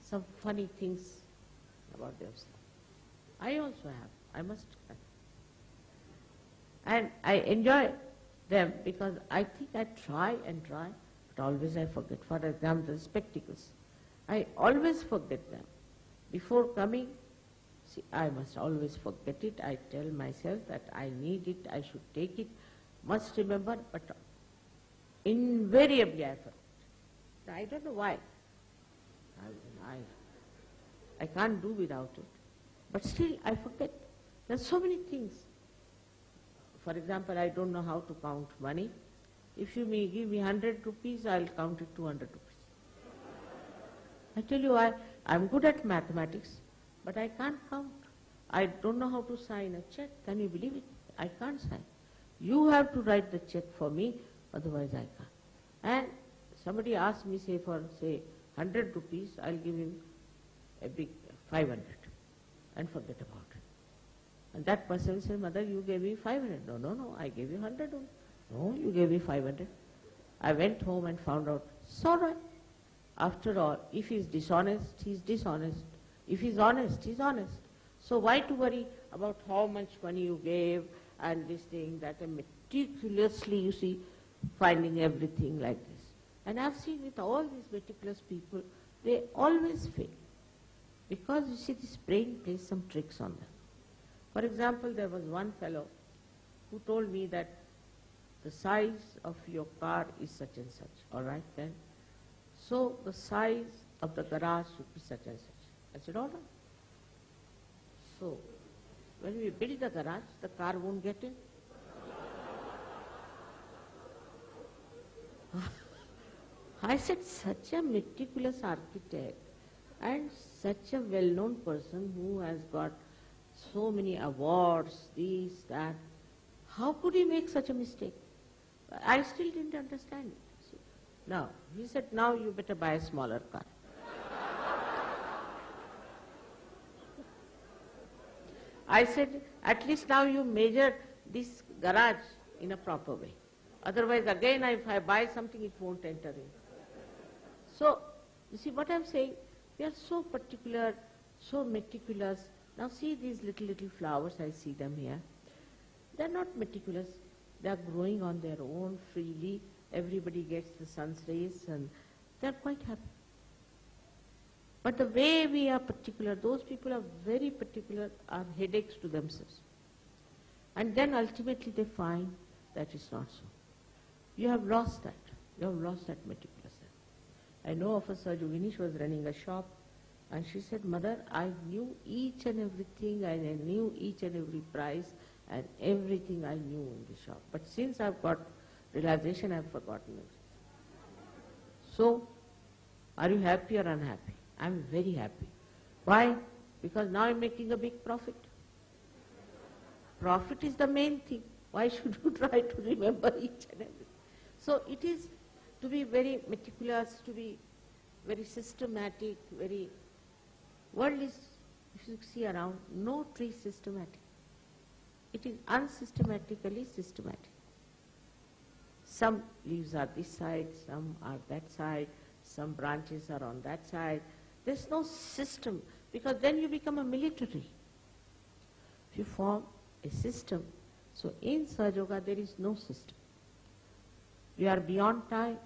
some funny things about themselves. I also have. I must have. And I enjoy them because I think I try and try, but always I forget. For example, the spectacles. I always forget them. Before coming, see, I must always forget it. I tell myself that I need it, I should take it, must remember, but invariably I forget. I don't know why. I can't do without it. But still I forget. There are so many things. For example, I don't know how to count money. If you may give me 100 rupees, I'll count it 200 rupees. I tell you, I'm good at mathematics, but I can't count. I don't know how to sign a check. Can you believe it? I can't sign. You have to write the check for me, otherwise I can't. And somebody asked me, say 100 rupees, I'll give him a big 500 and forget about it. And that person will say, Mother, you gave me 500. No, I gave you 100 only. No, you gave me 500. I went home and found out, it's all right. After all, if he's dishonest, he's dishonest. If he's honest, he's honest. So why to worry about how much money you gave and this thing, that, and meticulously, you see, finding everything like this. And I've seen with all these meticulous people, they always fail. Because, you see, this brain plays some tricks on them. For example, there was one fellow who told me that the size of your car is such and such, all right then? So the size of the garage should be such and such. I said, all right. So when we build the garage, the car won't get in. I said, such a meticulous architect and such a well-known person who has got so many awards, this, that, how could he make such a mistake? I still didn't understand it. See? Now, he said, now you better buy a smaller car. I said, at least now you measure this garage in a proper way. Otherwise, again, if I buy something, it won't enter in. So, you see what I'm saying? We are so particular, so meticulous. Now see these little flowers, I see them here. They're not meticulous. They're growing on their own freely. Everybody gets the sun's rays and they're quite happy. But the way we are particular, those people are very particular, are headaches to themselves. And then ultimately they find that it's not so. You have lost that. You have lost that meticulousness. I know of a Sajogini, she was running a shop, and she said, Mother, I knew each and everything, and I knew each and every price, and everything I knew in the shop. But since I've got realization, I've forgotten it. So, are you happy or unhappy? I'm very happy. Why? Because now I'm making a big profit. Profit is the main thing. Why should you try to remember each and everything? So it is to be very meticulous, to be very systematic, very... World is, if you see around, no tree systematic. It is unsystematically systematic. Some leaves are this side, some are that side, some branches are on that side. There's no system, because then you become a military. If you form a system, so in Sahaja Yoga there is no system. We are beyond time,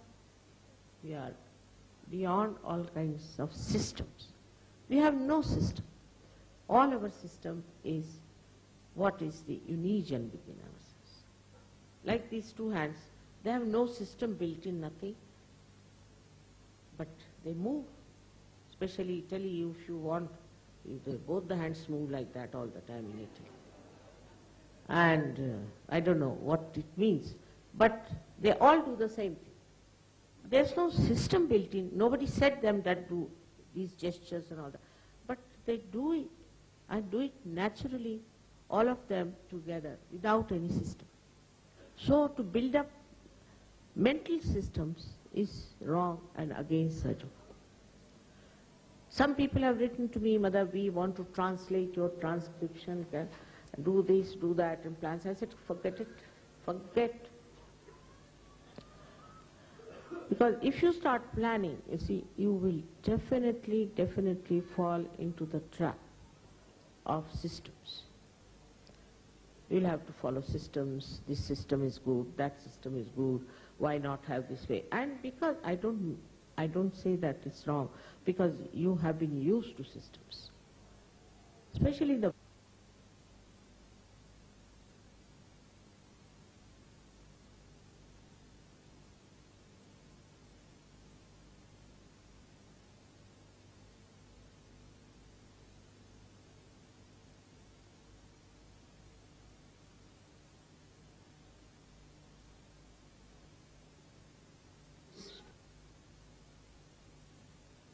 we are beyond all kinds of systems. We have no system. All our system is what is the union within ourselves. like these two hands, they have no system built in, nothing, but they move. Especially Italy, if you want, both the hands move like that all the time in Italy. And I don't know what it means, but they all do the same thing. There's no system built in. Nobody said them that do these gestures and all that. But they do it, and do it naturally, all of them together, without any system. So to build up mental systems is wrong and against Sahaja. Some people have written to me, Mother, we want to translate your transcription, do this, do that, and plans. I said, forget it, forget. Because if you start planning, you see, you will definitely fall into the trap of systems. You'll have to follow systems. This system is good, that system is good. Why not have this way? And because I don't say that it's wrong, because you have been used to systems, especially the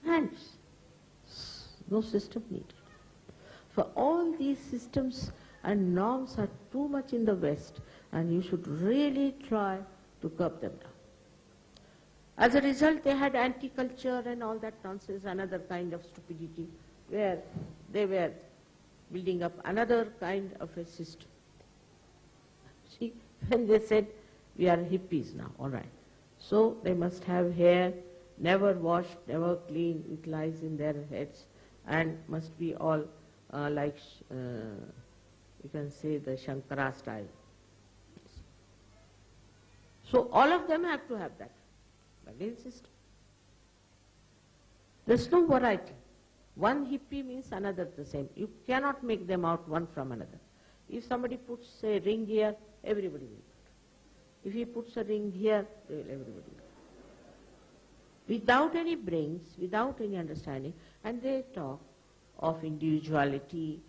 hands. No system needed. For all these systems and norms are too much in the West, and you should really try to curb them down. As a result, they had anti-culture and all that nonsense, another kind of stupidity, where they were building up another kind of a system. See, when they said, we are hippies now, all right. So they must have hair, never washed, never cleaned, it lies in their heads, and must be all like, you can say, the Shankara style. So all of them have to have that. Again, system. There's no variety. One hippie means another the same. You cannot make them out one from another. If somebody puts a ring here, everybody will put. If he puts a ring here, everybody will. Without any brains, without any understanding, and they talk of individuality,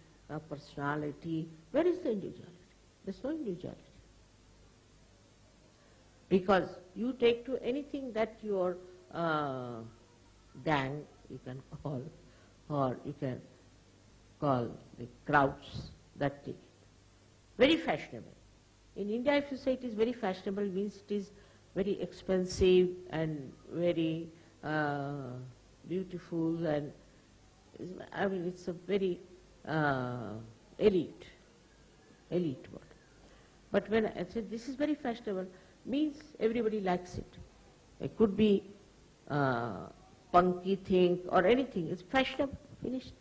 personality. Where is the individuality? There's no individuality. Because you take to anything that your gang, you can call, or you can call the crowds, that take it. Very fashionable. In India, if you say it is very fashionable, it means it is very expensive and very beautiful, and I mean it's a very elite word. But when I said this is very fashionable, means everybody likes it. It could be punky thing or anything. It's fashionable, finished.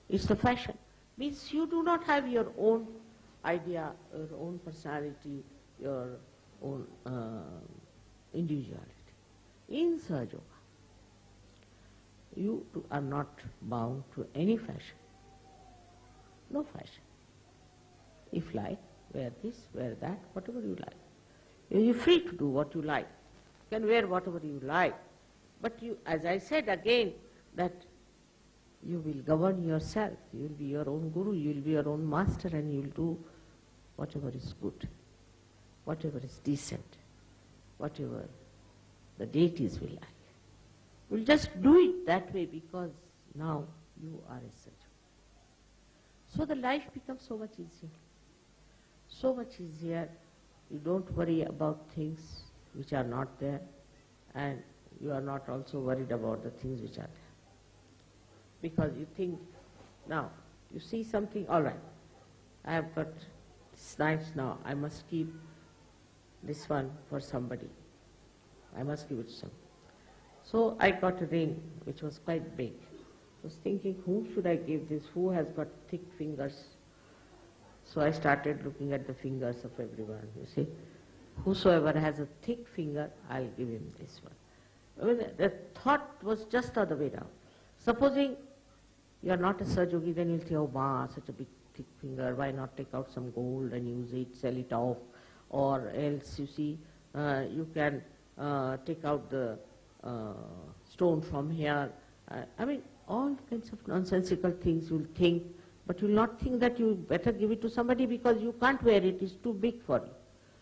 It's the fashion. Means you do not have your own idea, your own personality, your own individuality. In Sahaja Yoga, you are not bound to any fashion. No fashion. If like, wear this, wear that, whatever you like. You're free to do what you like. You can wear whatever you like. But you, as I said again, that you will govern yourself. You will be your own guru, you will be your own master, and you will do whatever is good, whatever is decent, whatever the deities will like. We'll just do it that way because now you are a Sahaja. So the life becomes so much easier. So much easier. You don't worry about things which are not there, and you are not also worried about the things which are there. Because you think, now, you see something, all right, I have got this nice now, I must keep this one for somebody. I must give it to some. So I got a ring which was quite big. I was thinking, who should I give this? Who has got thick fingers? So I started looking at the fingers of everyone, you see. Whosoever has a thick finger, I'll give him this one. I mean, the thought was just the other way down. Supposing you are not a Sahaja Yogi, then you'll think, oh, such a big thick finger, why not take out some gold and use it, sell it off, or else you see, you can take out the stone from here. I mean, all kinds of nonsensical things you'll think, but you'll not think that you better give it to somebody because you can't wear it, it's too big for you.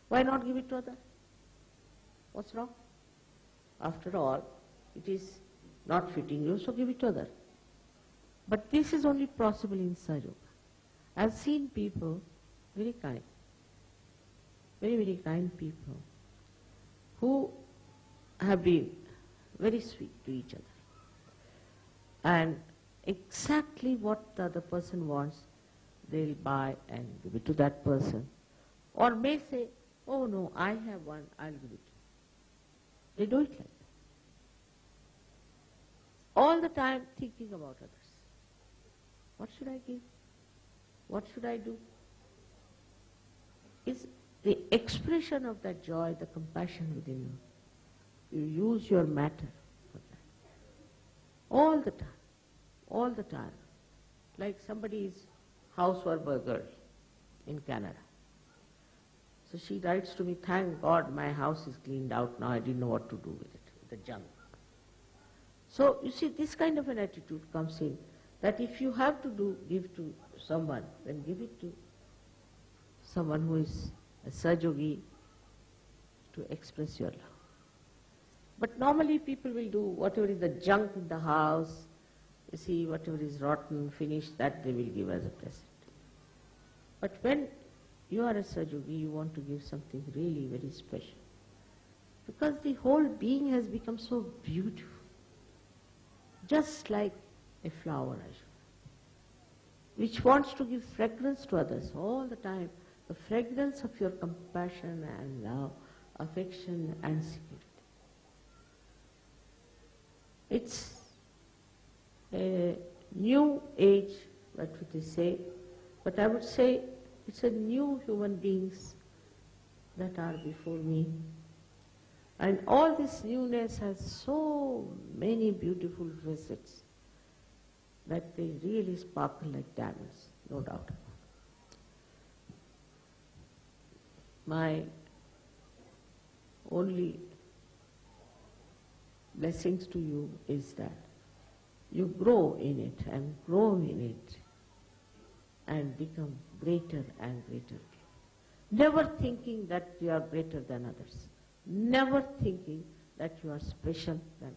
Why not give it to others? What's wrong? After all, it is not fitting you, so give it to others. But this is only possible in Sahaja Yoga. I've seen people, very kind, very, very kind people, who have been very sweet to each other. And exactly what the other person wants, they'll buy and give it to that person. Or may say, oh no, I have one, I'll give it. They do it like that. All the time thinking about others. What should I give? What should I do? It's the expression of that joy, the compassion within you. You use your matter for that. All the time. All the time. Like somebody's housewife girl in Canada. So she writes to me, thank God my house is cleaned out now, I didn't know what to do with it, with the junk. So you see, this kind of an attitude comes in, that if you have to give to someone, then give it to someone who is a Sahaja to express your love. But normally people will do whatever is the junk in the house, you see, whatever is rotten, finished, that they will give as a present. But when you are a Sahaja, you want to give something really very special. Because the whole being has become so beautiful. Just like a flower, which wants to give fragrance to others all the time. The fragrance of your compassion and love, affection and security. It's a new age, what would they say? But I would say it's a new human beings that are before me. And all this newness has so many beautiful facets that they really sparkle like diamonds, no doubt about it. My only blessings to you is that you grow in it and grow in it and become greater and greater. Never thinking that you are greater than others. Never thinking that you are special than others.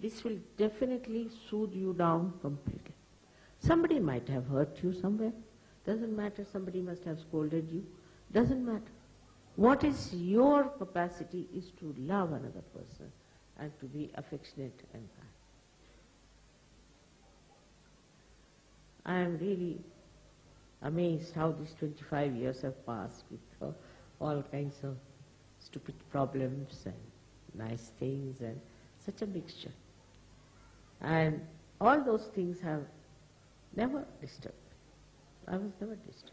This will definitely soothe you down completely. Somebody might have hurt you somewhere. Doesn't matter. Somebody must have scolded you. Doesn't matter. What is your capacity is to love another person and to be affectionate and kind. I am really amazed how these 25 years have passed with all kinds of stupid problems and nice things and such a mixture. And all those things have never disturbed me. I was never disturbed.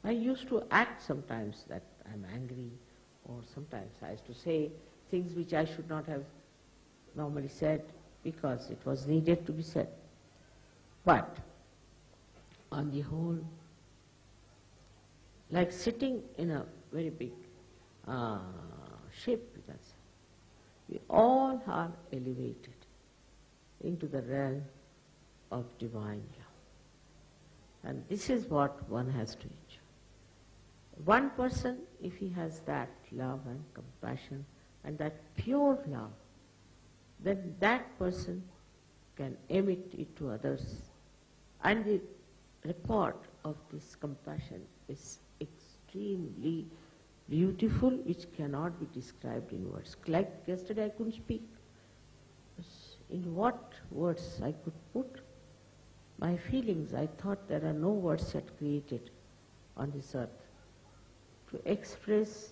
I used to act sometimes that I'm angry, or sometimes I used to say things which I should not have normally said because it was needed to be said. But on the whole, like sitting in a very big ship with us, we all are elevated into the realm of divine love. And this is what one has to enjoy. One person, if he has that love and compassion and that pure love, then that person can emit it to others. And the report of this compassion is extremely beautiful, which cannot be described in words. Like yesterday I couldn't speak. In what words I could put my feelings? I thought there are no words yet created on this earth to express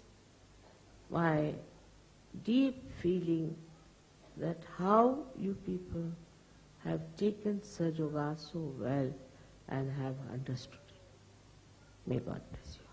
my deep feeling that how you people have taken Sahaja Yoga so well and have understood it. May God bless you.